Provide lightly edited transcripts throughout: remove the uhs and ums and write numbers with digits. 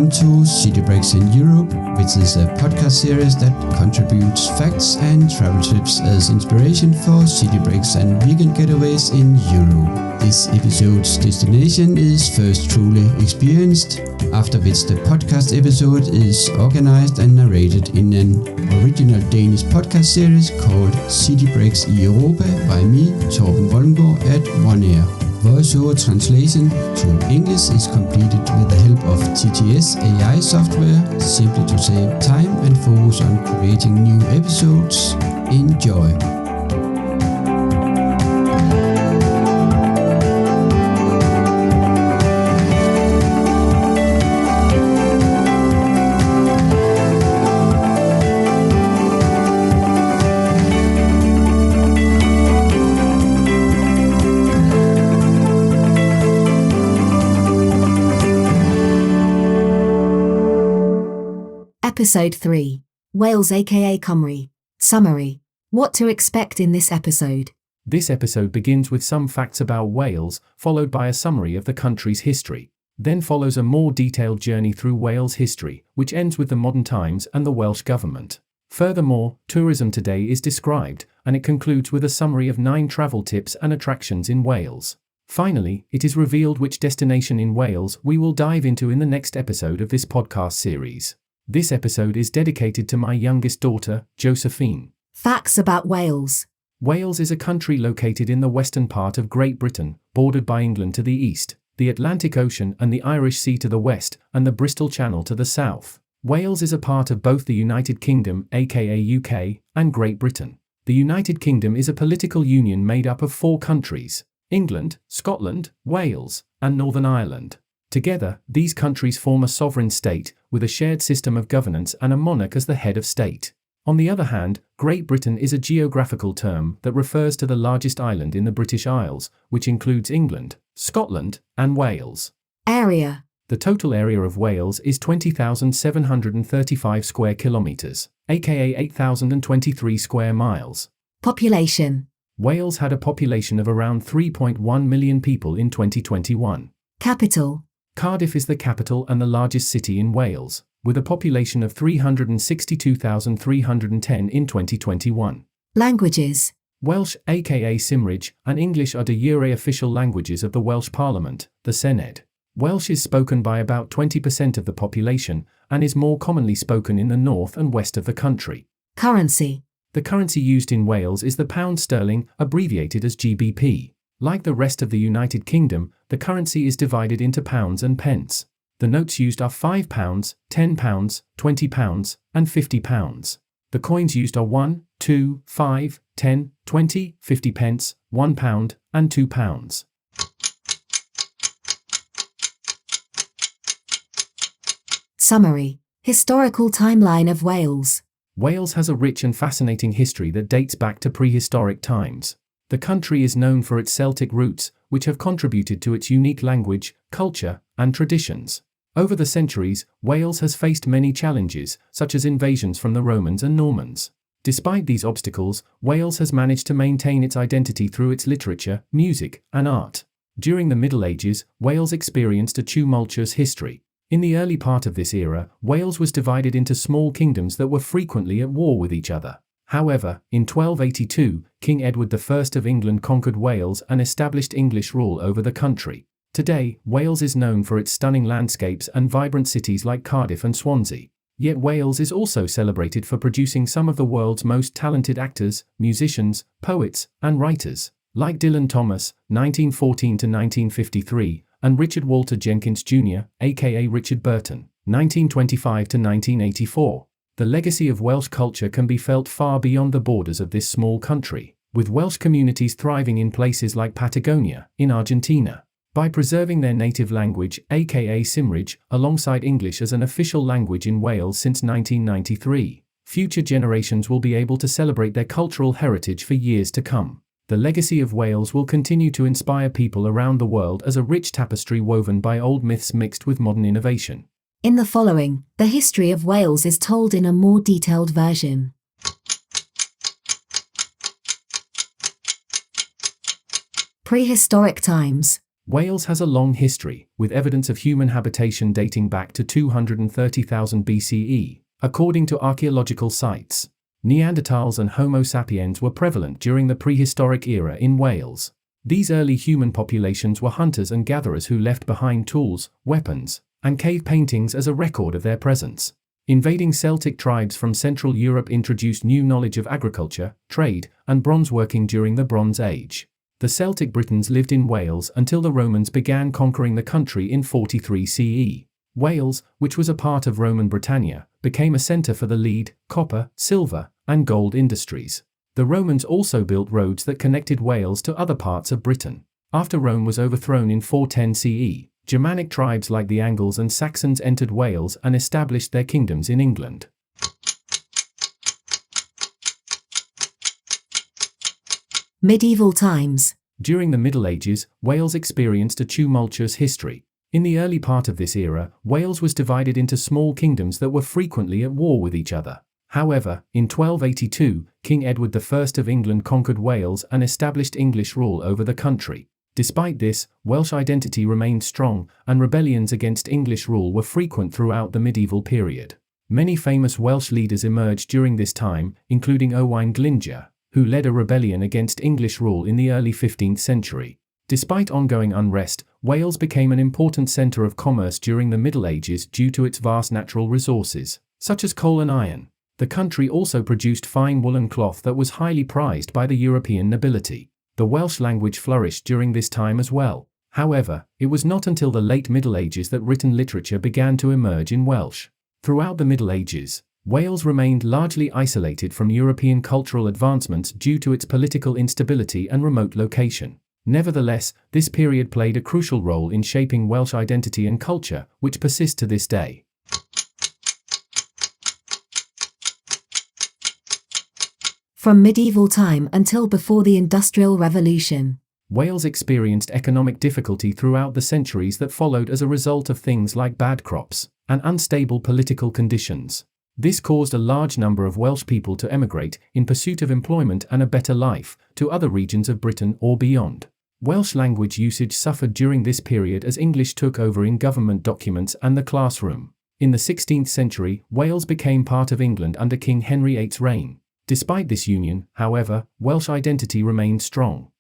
welcome to City Breaks in Europe, which is a podcast series that contributes facts and travel tips as inspiration for city breaks and weekend getaways in Europe. This episode's destination is first truly experienced, after which the podcast episode is organized and narrated in an original Danish podcast series called City Breaks i Europa by me, Torben Vollengaard at OneAir. Voiceover translation to English is completed with the help of TTS AI software, simply to save time and focus on creating new episodes. Enjoy! Episode 3. Wales aka Cymru. Summary. What to expect in this episode. This episode begins with some facts about Wales, followed by a summary of the country's history. Then follows a more detailed journey through Wales history, which ends with the modern times and the Welsh Government. Furthermore, tourism today is described, and it concludes with a summary of 9 travel tips and attractions in Wales. Finally, it is revealed which destination in Wales we will dive into in the next episode of this podcast series. This episode is dedicated to my youngest daughter, Josephine. Facts about Wales. Wales is a country located in the western part of Great Britain, bordered by England to the east, the Atlantic Ocean and the Irish Sea to the west, and the Bristol Channel to the south. Wales is a part of both the United Kingdom, aka UK, and Great Britain. The United Kingdom is a political union made up of 4 countries: England, Scotland, Wales, and Northern Ireland. Together, these countries form a sovereign state, with a shared system of governance and a monarch as the head of state. On the other hand, Great Britain is a geographical term that refers to the largest island in the British Isles, which includes England, Scotland, and Wales. Area. The total area of Wales is 20,735 square kilometres, aka 8,023 square miles. Population. Wales had a population of around 3.1 million people in 2021. Capital. Cardiff is the capital and the largest city in Wales, with a population of 362,310 in 2021. Languages. Welsh, aka Cymru, and English are de jure official languages of the Welsh Parliament, the Senedd. Welsh is spoken by about 20% of the population, and is more commonly spoken in the north and west of the country. Currency. The currency used in Wales is the pound sterling, abbreviated as GBP. Like the rest of the United Kingdom, the currency is divided into pounds and pence. The notes used are £5, £10, £20, and £50. The coins used are 1, 2, 5, 10, 20, 50 pence, £1, and £2. Summary. Historical timeline of Wales. Wales has a rich and fascinating history that dates back to prehistoric times. The country is known for its Celtic roots, which have contributed to its unique language, culture, and traditions. Over the centuries, Wales has faced many challenges, such as invasions from the Romans and Normans. Despite these obstacles, Wales has managed to maintain its identity through its literature, music, and art. During the Middle Ages, Wales experienced a tumultuous history. In the early part of this era, Wales was divided into small kingdoms that were frequently at war with each other. However, in 1282, King Edward I of England conquered Wales and established English rule over the country. Today, Wales is known for its stunning landscapes and vibrant cities like Cardiff and Swansea. Yet Wales is also celebrated for producing some of the world's most talented actors, musicians, poets, and writers, like Dylan Thomas, 1914 to 1953, and Richard Walter Jenkins Jr., aka Richard Burton, 1925 to 1984. The legacy of Welsh culture can be felt far beyond the borders of this small country, with Welsh communities thriving in places like Patagonia, in Argentina. By preserving their native language, aka Cymru, alongside English as an official language in Wales since 1993, future generations will be able to celebrate their cultural heritage for years to come. The legacy of Wales will continue to inspire people around the world as a rich tapestry woven by old myths mixed with modern innovation. In the following, the history of Wales is told in a more detailed version. Prehistoric times. Wales has a long history, with evidence of human habitation dating back to 230,000 BCE, according to archaeological sites. Neanderthals and Homo sapiens were prevalent during the prehistoric era in Wales. These early human populations were hunters and gatherers who left behind tools, weapons, and cave paintings as a record of their presence. Invading Celtic tribes from Central Europe introduced new knowledge of agriculture, trade, and bronze working during the Bronze Age. The Celtic Britons lived in Wales until the Romans began conquering the country in 43 CE. Wales, which was a part of Roman Britannia, became a centre for the lead, copper, silver, and gold industries. The Romans also built roads that connected Wales to other parts of Britain. After Rome was overthrown in 410 CE, Germanic tribes like the Angles and Saxons entered Wales and established their kingdoms in England. Medieval times. During the Middle Ages, Wales experienced a tumultuous history. In the early part of this era, Wales was divided into small kingdoms that were frequently at war with each other. However, in 1282, King Edward I of England conquered Wales and established English rule over the country. Despite this, Welsh identity remained strong, and rebellions against English rule were frequent throughout the medieval period. Many famous Welsh leaders emerged during this time, including Owain Glyndwr, who led a rebellion against English rule in the early 15th century. Despite ongoing unrest, Wales became an important centre of commerce during the Middle Ages due to its vast natural resources, such as coal and iron. The country also produced fine woolen cloth that was highly prized by the European nobility. The Welsh language flourished during this time as well. However, it was not until the late Middle Ages that written literature began to emerge in Welsh. Throughout the Middle Ages, Wales remained largely isolated from European cultural advancements due to its political instability and remote location. Nevertheless, this period played a crucial role in shaping Welsh identity and culture, which persist to this day. From medieval time until before the Industrial Revolution. Wales experienced economic difficulty throughout the centuries that followed as a result of things like bad crops and unstable political conditions. This caused a large number of Welsh people to emigrate, in pursuit of employment and a better life, to other regions of Britain or beyond. Welsh language usage suffered during this period as English took over in government documents and the classroom. In the 16th century, Wales became part of England under King Henry VIII's reign. Despite this union, however, Welsh identity remained strong.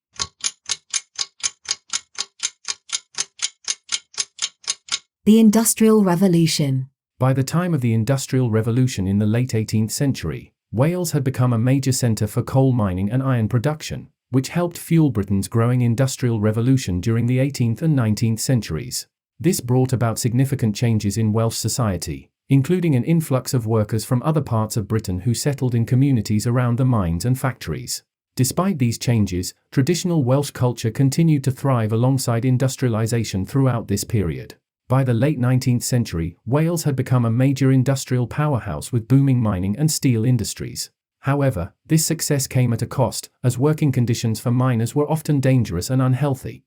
The Industrial Revolution. By the time of the Industrial Revolution in the late 18th century, Wales had become a major centre for coal mining and iron production, which helped fuel Britain's growing industrial revolution during the 18th and 19th centuries. This brought about significant changes in Welsh society, including an influx of workers from other parts of Britain who settled in communities around the mines and factories. Despite these changes, traditional Welsh culture continued to thrive alongside industrialisation throughout this period. By the late 19th century, Wales had become a major industrial powerhouse with booming mining and steel industries. However, this success came at a cost, as working conditions for miners were often dangerous and unhealthy.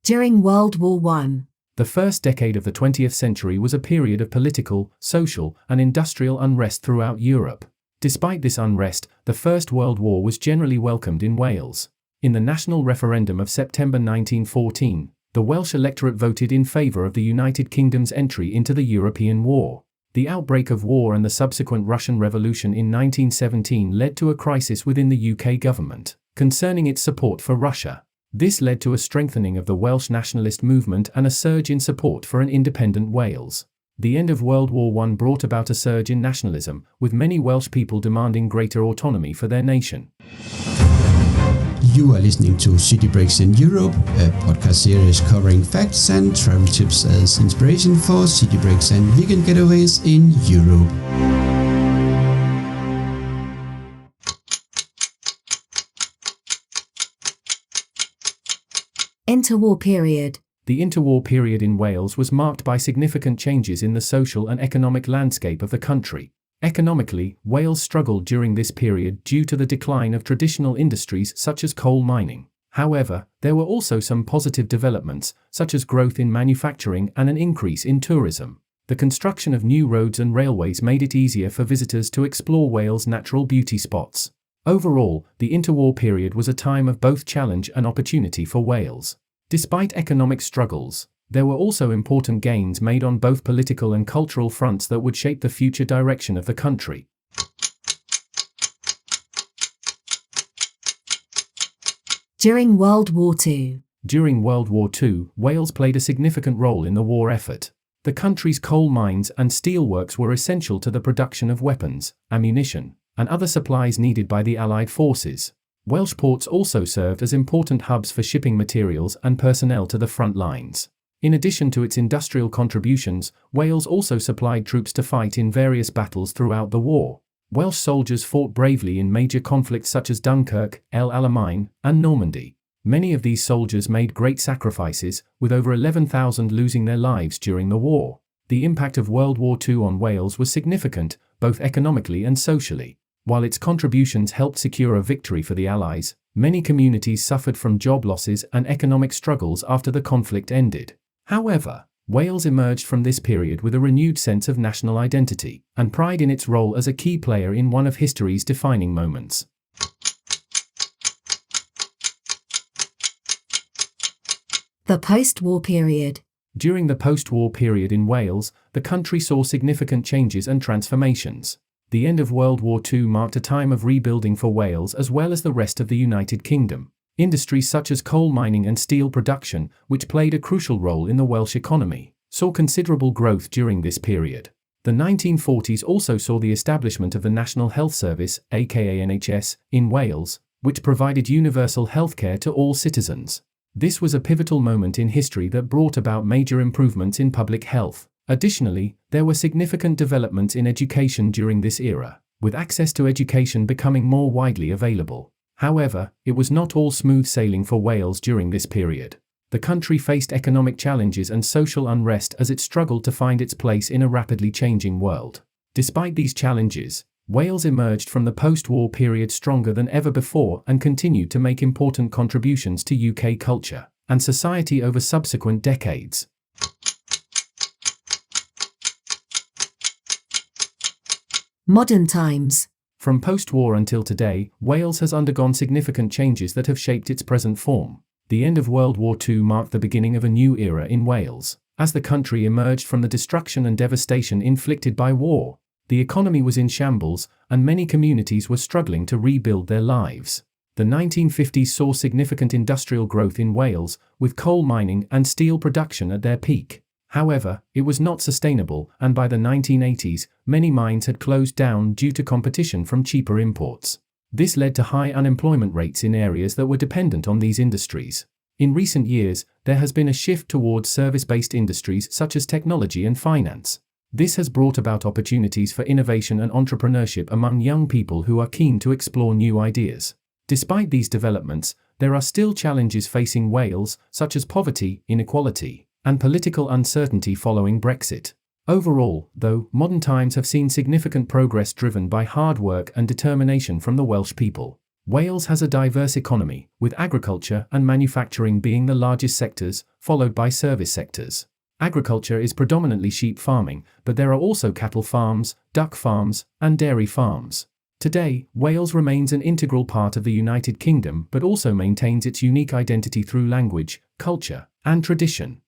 During World War I. The first decade of the 20th century was a period of political, social, and industrial unrest throughout Europe. Despite this unrest, the First World War was generally welcomed in Wales. In the national referendum of September 1914, the Welsh electorate voted in favour of the United Kingdom's entry into the European War. The outbreak of war and the subsequent Russian Revolution in 1917 led to a crisis within the UK government concerning its support for Russia. This led to a strengthening of the Welsh nationalist movement and a surge in support for an independent Wales. The end of World War I brought about a surge in nationalism, with many Welsh people demanding greater autonomy for their nation. You are listening to City Breaks in Europe, a podcast series covering facts and travel tips as inspiration for city breaks and weekend getaways in Europe. Interwar period. The interwar period in Wales was marked by significant changes in the social and economic landscape of the country. Economically, Wales struggled during this period due to the decline of traditional industries such as coal mining. However, there were also some positive developments, such as growth in manufacturing and an increase in tourism. The construction of new roads and railways made it easier for visitors to explore Wales' natural beauty spots. Overall, the interwar period was a time of both challenge and opportunity for Wales. Despite economic struggles, there were also important gains made on both political and cultural fronts that would shape the future direction of the country. During World War II. During World War II, Wales played a significant role in the war effort. The country's coal mines and steelworks were essential to the production of weapons, ammunition, and other supplies needed by the Allied forces. Welsh ports also served as important hubs for shipping materials and personnel to the front lines. In addition to its industrial contributions, Wales also supplied troops to fight in various battles throughout the war. Welsh soldiers fought bravely in major conflicts such as Dunkirk, El Alamein, and Normandy. Many of these soldiers made great sacrifices, with over 11,000 losing their lives during the war. The impact of World War II on Wales was significant, both economically and socially. While its contributions helped secure a victory for the Allies, many communities suffered from job losses and economic struggles after the conflict ended. However, Wales emerged from this period with a renewed sense of national identity and pride in its role as a key player in one of history's defining moments. The post-war period. During the post-war period in Wales, the country saw significant changes and transformations. The end of World War II marked a time of rebuilding for Wales as well as the rest of the United Kingdom. Industries such as coal mining and steel production, which played a crucial role in the Welsh economy, saw considerable growth during this period. The 1940s also saw the establishment of the National Health Service, aka NHS, in Wales, which provided universal healthcare to all citizens. This was a pivotal moment in history that brought about major improvements in public health. Additionally, there were significant developments in education during this era, with access to education becoming more widely available. However, it was not all smooth sailing for Wales during this period. The country faced economic challenges and social unrest as it struggled to find its place in a rapidly changing world. Despite these challenges, Wales emerged from the post-war period stronger than ever before and continued to make important contributions to UK culture and society over subsequent decades. Modern times. From post-war until today, Wales has undergone significant changes that have shaped its present form. The end of World War II marked the beginning of a new era in Wales. As the country emerged from the destruction and devastation inflicted by war, the economy was in shambles, and many communities were struggling to rebuild their lives. The 1950s saw significant industrial growth in Wales, with coal mining and steel production at their peak. However, it was not sustainable, and by the 1980s, many mines had closed down due to competition from cheaper imports. This led to high unemployment rates in areas that were dependent on these industries. In recent years, there has been a shift towards service-based industries such as technology and finance. This has brought about opportunities for innovation and entrepreneurship among young people who are keen to explore new ideas. Despite these developments, there are still challenges facing Wales, such as poverty, inequality, and political uncertainty following Brexit. Overall, though, modern times have seen significant progress driven by hard work and determination from the Welsh people. Wales has a diverse economy, with agriculture and manufacturing being the largest sectors, followed by service sectors. Agriculture is predominantly sheep farming, but there are also cattle farms, duck farms, and dairy farms. Today, Wales remains an integral part of the United Kingdom but also maintains its unique identity through language, culture, and tradition.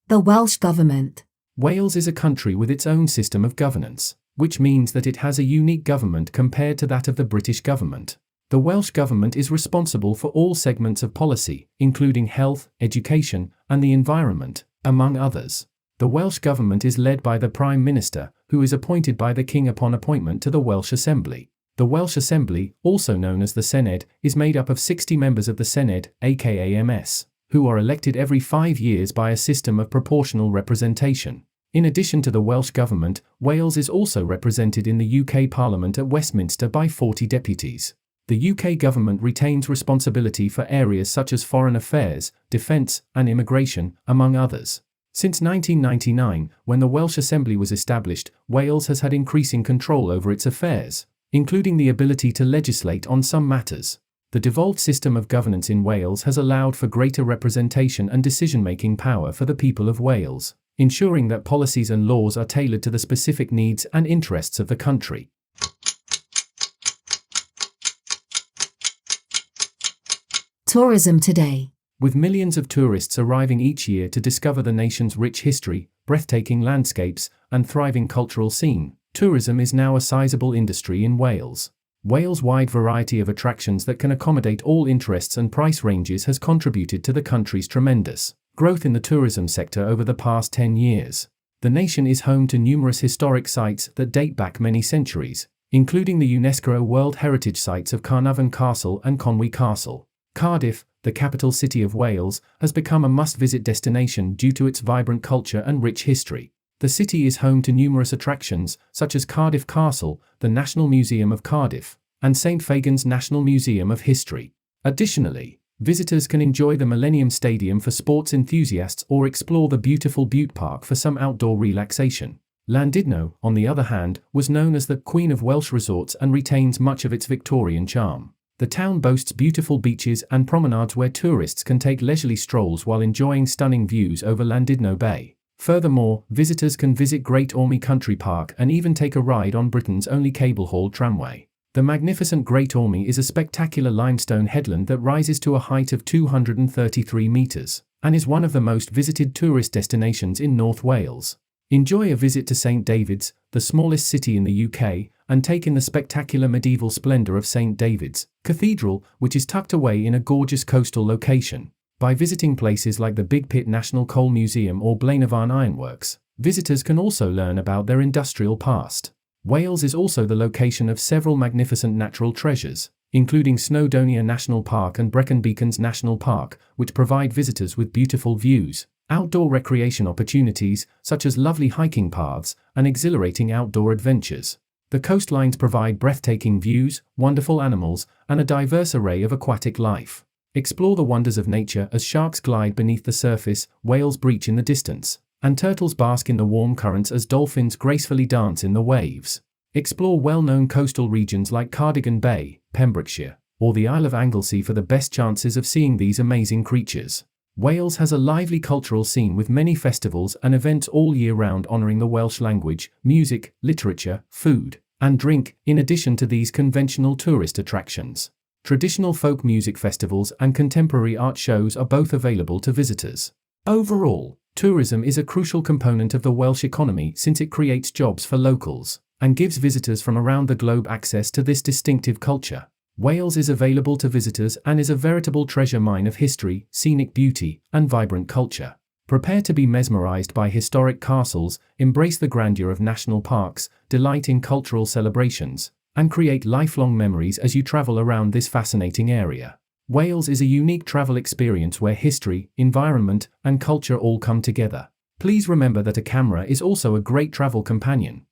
The Welsh Government. Wales is a country with its own system of governance, which means that it has a unique government compared to that of the British government. The Welsh Government is responsible for all segments of policy, including health, education, and the environment, among others. The Welsh Government is led by the Prime Minister, who is appointed by the King upon appointment to the Welsh Assembly. The Welsh Assembly, also known as the Senedd, is made up of 60 members of the Senedd, aka MS, who are elected every 5 years by a system of proportional representation. In addition to the Welsh Government, Wales is also represented in the UK Parliament at Westminster by 40 deputies. The UK Government retains responsibility for areas such as foreign affairs, defence, and immigration, among others. Since 1999, when the Welsh Assembly was established, Wales has had increasing control over its affairs, including the ability to legislate on some matters. The devolved system of governance in Wales has allowed for greater representation and decision-making power for the people of Wales, ensuring that policies and laws are tailored to the specific needs and interests of the country. Tourism today. With millions of tourists arriving each year to discover the nation's rich history, breathtaking landscapes, and thriving cultural scene, tourism is now a sizable industry in Wales. Wales' wide variety of attractions that can accommodate all interests and price ranges has contributed to the country's tremendous growth in the tourism sector over the past 10 years. The nation is home to numerous historic sites that date back many centuries, including the UNESCO World Heritage Sites of Carnarvon Castle and Conwy Castle. Cardiff, the capital city of Wales, has become a must-visit destination due to its vibrant culture and rich history. The city is home to numerous attractions, such as Cardiff Castle, the National Museum of Cardiff, and St Fagan's National Museum of History. Additionally, visitors can enjoy the Millennium Stadium for sports enthusiasts or explore the beautiful Bute Park for some outdoor relaxation. Llandudno, on the other hand, was known as the Queen of Welsh resorts and retains much of its Victorian charm. The town boasts beautiful beaches and promenades where tourists can take leisurely strolls while enjoying stunning views over Llandudno Bay. Furthermore, visitors can visit Great Orme Country Park and even take a ride on Britain's only cable-hauled tramway. The magnificent Great Orme is a spectacular limestone headland that rises to a height of 233 metres, and is one of the most visited tourist destinations in North Wales. Enjoy a visit to St David's, the smallest city in the UK, and take in the spectacular medieval splendour of St David's Cathedral, which is tucked away in a gorgeous coastal location. By visiting places like the Big Pit National Coal Museum or Blaenavon Ironworks, visitors can also learn about their industrial past. Wales is also the location of several magnificent natural treasures, including Snowdonia National Park and Brecon Beacons National Park, which provide visitors with beautiful views, outdoor recreation opportunities, such as lovely hiking paths, and exhilarating outdoor adventures. The coastlines provide breathtaking views, wonderful animals, and a diverse array of aquatic life. Explore the wonders of nature as sharks glide beneath the surface, whales breach in the distance, and turtles bask in the warm currents as dolphins gracefully dance in the waves. Explore well-known coastal regions like Cardigan Bay, Pembrokeshire, or the Isle of Anglesey for the best chances of seeing these amazing creatures. Wales has a lively cultural scene with many festivals and events all year round honouring the Welsh language, music, literature, food, and drink, in addition to these conventional tourist attractions. Traditional folk music festivals and contemporary art shows are both available to visitors. Overall, tourism is a crucial component of the Welsh economy since it creates jobs for locals and gives visitors from around the globe access to this distinctive culture. Wales is available to visitors and is a veritable treasure mine of history, scenic beauty, and vibrant culture. Prepare to be mesmerized by historic castles, embrace the grandeur of national parks, delight in cultural celebrations, and create lifelong memories as you travel around this fascinating area. Wales is a unique travel experience where history, environment, and culture all come together. Please remember that a camera is also a great travel companion.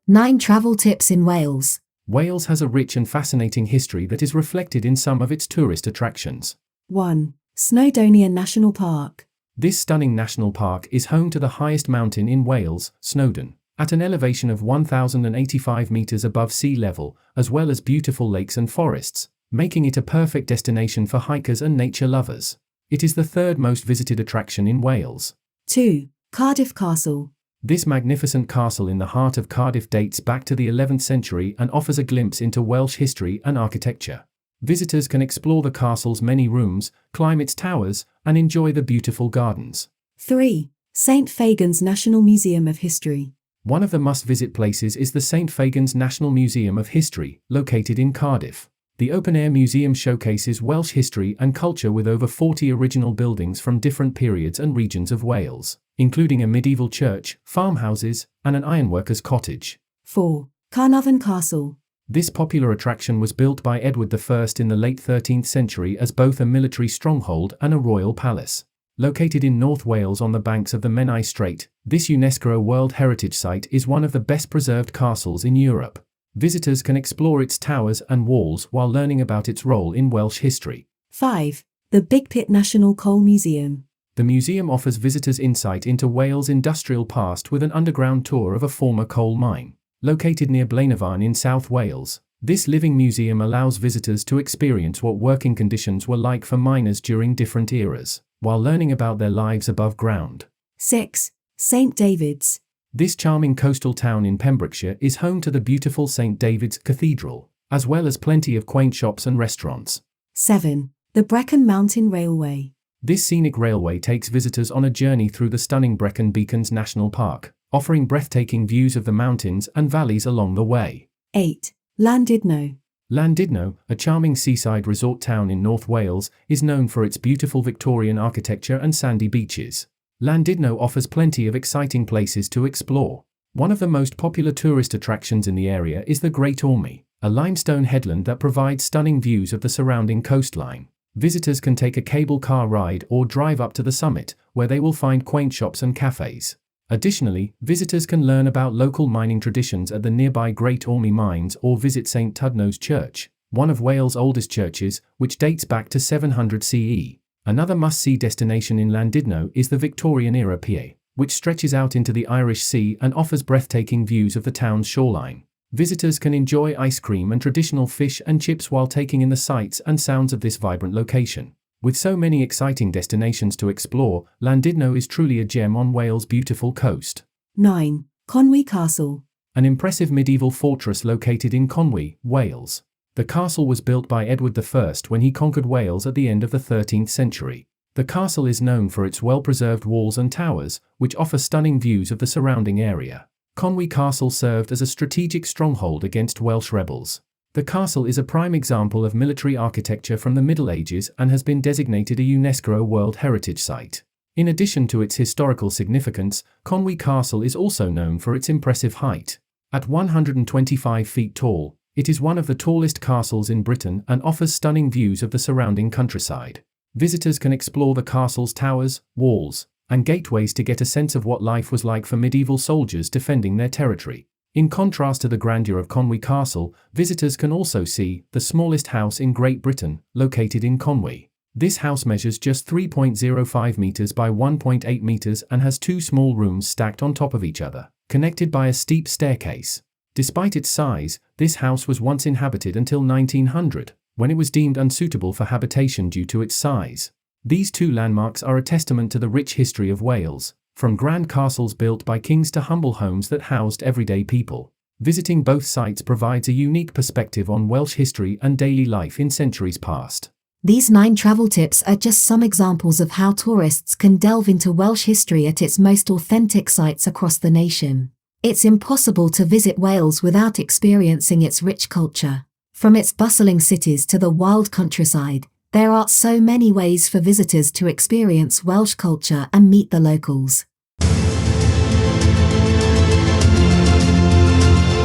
Nine travel tips in Wales. Wales has a rich and fascinating history that is reflected in some of its tourist attractions. 1. Snowdonia National Park. This stunning national park is home to the highest mountain in Wales, Snowdon, at an elevation of 1,085 metres above sea level, as well as beautiful lakes and forests, making it a perfect destination for hikers and nature lovers. It is the third most visited attraction in Wales. 2. Cardiff Castle. This magnificent castle in the heart of Cardiff dates back to the 11th century and offers a glimpse into Welsh history and architecture. Visitors can explore the castle's many rooms, climb its towers, and enjoy the beautiful gardens. 3. St Fagan's National Museum of History. One of the must-visit places is the St Fagan's National Museum of History, located in Cardiff. The open-air museum showcases Welsh history and culture with over 40 original buildings from different periods and regions of Wales, including a medieval church, farmhouses, and an ironworker's cottage. 4. Carnarvon Castle. This popular attraction was built by Edward I in the late 13th century as both a military stronghold and a royal palace. Located in North Wales on the banks of the Menai Strait, this UNESCO World Heritage Site is one of the best preserved castles in Europe. Visitors can explore its towers and walls while learning about its role in Welsh history. 5. The Big Pit National Coal Museum. The museum offers visitors insight into Wales' industrial past with an underground tour of a former coal mine. Located near Blaenavon in South Wales, This living museum allows visitors to experience what working conditions were like for miners during different eras, while learning about their lives above ground. 6. St. David's. This charming coastal town in Pembrokeshire is home to the beautiful St. David's Cathedral, as well as plenty of quaint shops and restaurants. 7. The Brecon Mountain Railway. This scenic railway takes visitors on a journey through the stunning Brecon Beacons National Park, offering breathtaking views of the mountains and valleys along the way. 8. Llandudno. Llandudno, a charming seaside resort town in North Wales, is known for its beautiful Victorian architecture and sandy beaches. Llandudno offers plenty of exciting places to explore. One of the most popular tourist attractions in the area is the Great Orme, a limestone headland that provides stunning views of the surrounding coastline. Visitors can take a cable car ride or drive up to the summit, where they will find quaint shops and cafes. Additionally, visitors can learn about local mining traditions at the nearby Great Orme mines or visit St. Tudno's Church, one of Wales' oldest churches, which dates back to 700 CE. Another must-see destination in Llandudno is the Victorian-era pier, which stretches out into the Irish Sea and offers breathtaking views of the town's shoreline. Visitors can enjoy ice cream and traditional fish and chips while taking in the sights and sounds of this vibrant location. With so many exciting destinations to explore, Llandudno is truly a gem on Wales' beautiful coast. 9. Conwy Castle. An impressive medieval fortress located in Conwy, Wales. The castle was built by Edward I when he conquered Wales at the end of the 13th century. The castle is known for its well-preserved walls and towers, which offer stunning views of the surrounding area. Conwy Castle served as a strategic stronghold against Welsh rebels. The castle is a prime example of military architecture from the Middle Ages and has been designated a UNESCO World Heritage Site. In addition to its historical significance, Conwy Castle is also known for its impressive height. At 125 feet tall, it is one of the tallest castles in Britain and offers stunning views of the surrounding countryside. Visitors can explore the castle's towers, walls, and gateways to get a sense of what life was like for medieval soldiers defending their territory. In contrast to the grandeur of Conwy Castle, visitors can also see the smallest house in Great Britain, located in Conwy. This house measures just 3.05 meters by 1.8 meters and has two small rooms stacked on top of each other, connected by a steep staircase. Despite its size, this house was once inhabited until 1900, when it was deemed unsuitable for habitation due to its size. These two landmarks are a testament to the rich history of Wales, from grand castles built by kings to humble homes that housed everyday people. Visiting both sites provides a unique perspective on Welsh history and daily life in centuries past. These 9 travel tips are just some examples of how tourists can delve into Welsh history at its most authentic sites across the nation. It's impossible to visit Wales without experiencing its rich culture. From its bustling cities to the wild countryside, there are so many ways for visitors to experience Welsh culture and meet the locals.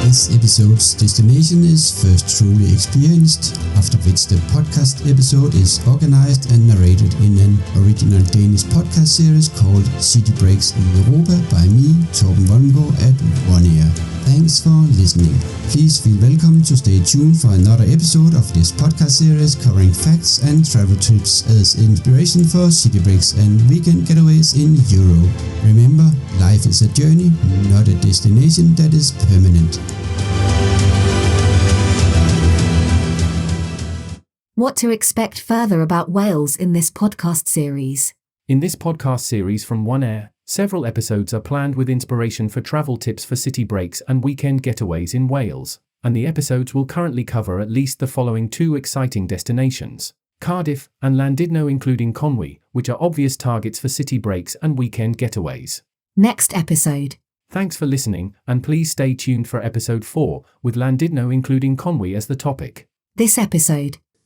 This episode's destination is first truly experienced, after which the podcast episode is organized and narrated in an original Danish podcast series called City Breaks in Europa by me, Torben Wolmgaard at OneAir. Thanks for listening. Please feel welcome to stay tuned for another episode of this podcast series covering facts and travel tips as inspiration for city breaks and weekend getaways in Europe. Remember, life is a journey, not a destination that is permanent. What to expect further about Wales in this podcast series. In this podcast series from OneAir, several episodes are planned with inspiration for travel tips for city breaks and weekend getaways in Wales, and the episodes will currently cover at least the following 2 exciting destinations: Cardiff and Llandudno, including Conwy, which are obvious targets for city breaks and weekend getaways. Next episode. Thanks for listening, and please stay tuned for episode 4, with Llandudno including Conwy as the topic.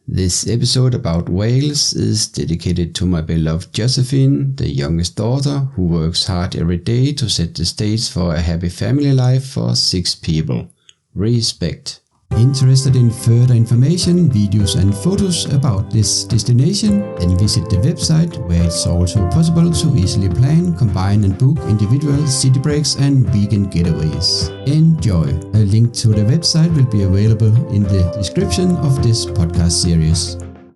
This episode about Wales is dedicated to my beloved Josephine, the youngest daughter, who works hard every day to set the stage for a happy family life for 6 people. Respect. Interested in further information, videos and photos about this destination? Then visit the website, where it's also possible to easily plan, combine and book individual city breaks and weekend getaways. Enjoy! A link to the website will be available in the description of this podcast series.